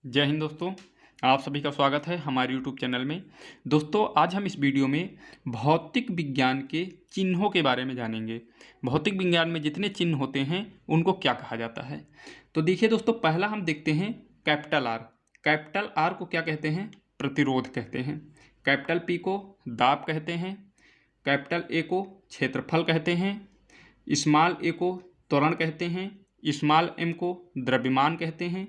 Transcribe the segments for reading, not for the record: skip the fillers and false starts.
जय हिंद दोस्तों, आप सभी का स्वागत है हमारे यूट्यूब चैनल में। दोस्तों, आज हम इस वीडियो में भौतिक विज्ञान के चिन्हों के बारे में जानेंगे। भौतिक विज्ञान में जितने चिन्ह होते हैं उनको क्या कहा जाता है। तो देखिए दोस्तों, पहला हम देखते हैं कैपिटल आर। कैपिटल आर को क्या कहते हैं? प्रतिरोध कहते हैं। कैपिटल पी को दाब कहते हैं। कैपिटल ए को क्षेत्रफल कहते हैं। स्मॉल ए को त्वरण कहते हैं। स्मॉल एम को द्रव्यमान कहते हैं।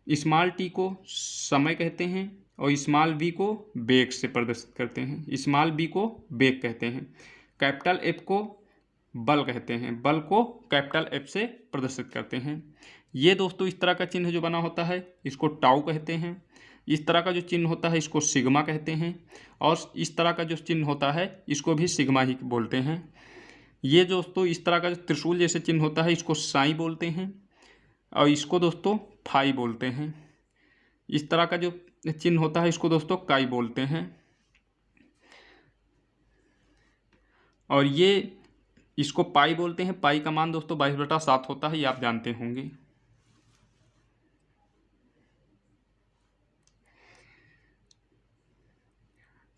स्मॉल टी को समय कहते हैं और स्मॉल वी को वेग से प्रदर्शित करते हैं। स्मॉल बी को वेग कहते हैं। कैपिटल एफ को बल कहते हैं। बल को कैपिटल एफ से प्रदर्शित करते हैं। ये दोस्तों इस तरह का चिन्ह जो बना होता है इसको टाउ कहते हैं। इस तरह का जो चिन्ह होता है इसको सिग्मा कहते हैं और इस तरह का जो चिन्ह होता है इसको भी सिग्मा ही बोलते हैं। ये दोस्तों इस तरह का जो त्रिशूल जैसे चिन्ह होता है इसको साई बोलते हैं और इसको दोस्तों फाई बोलते हैं। इस तरह का जो चिन्ह होता है इसको दोस्तों काई बोलते हैं और ये इसको पाई बोलते हैं। पाई का मान दोस्तों 22/7 होता है, ये आप जानते होंगे।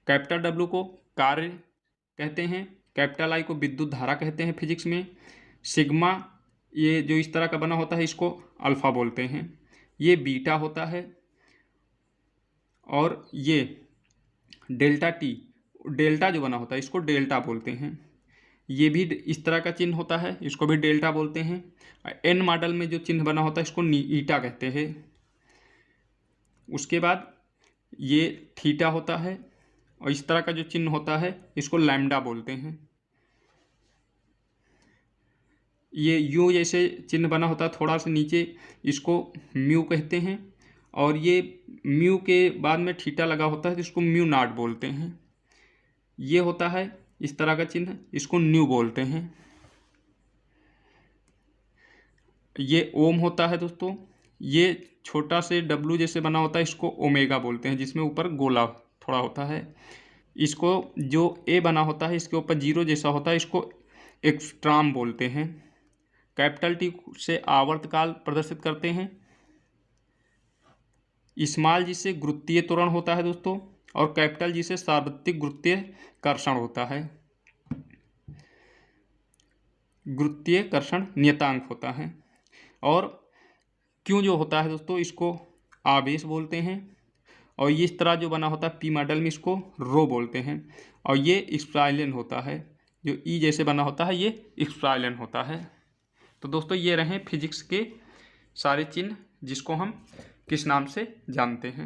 कैपिटल डब्ल्यू को कार्य कहते हैं। कैपिटल आई को विद्युत धारा कहते हैं फिजिक्स में। सिग्मा ये जो इस तरह का बना होता है इसको अल्फा बोलते हैं। ये बीटा होता है और ये डेल्टा टी, डेल्टा जो बना होता है इसको डेल्टा बोलते हैं। ये भी इस तरह का चिन्ह होता है, इसको भी डेल्टा बोलते हैं। एन मॉडल में जो चिन्ह बना होता है इसको ईटा कहते हैं। उसके बाद ये थीटा होता है और इस तरह का जो चिन्ह होता है इसको लैम्डा बोलते हैं। ये यू जैसे चिन्ह बना होता है थोड़ा सा नीचे, इसको म्यू कहते हैं और ये म्यू के बाद में थीटा लगा होता है तो इसको म्यू नॉट बोलते हैं। ये होता है इस तरह का चिन्ह, इसको न्यू बोलते हैं। ये ओम होता है दोस्तों, ये छोटा से डब्लू जैसे बना होता है इसको ओमेगा बोलते हैं, जिसमें ऊपर गोला थोड़ा होता है। इसको जो ए बना होता है इसके ऊपर जीरो जैसा होता है इसको एक्स्ट्राम बोलते हैं। कैपिटल टी से आवर्तकाल प्रदर्शित करते हैं। स्मॉल जी से गुरुत्वीय त्वरण होता है दोस्तों और कैपिटल जी से सार्वत्रिक गुरुत्वीय कर्षण होता है। गुरुत्वीय कर्षण नियतांक होता है। और क्यों जो होता है दोस्तों इसको आवेश बोलते हैं और ये इस तरह जो बना होता है पी मॉडल में इसको रो बोलते हैं और ये एक्सप्लाइलन होता है। जो ई जैसे बना होता है ये एक्सप्लाइलन होता है। तो दोस्तों ये रहे फिजिक्स के सारे चिन्ह जिसको हम किस नाम से जानते हैं।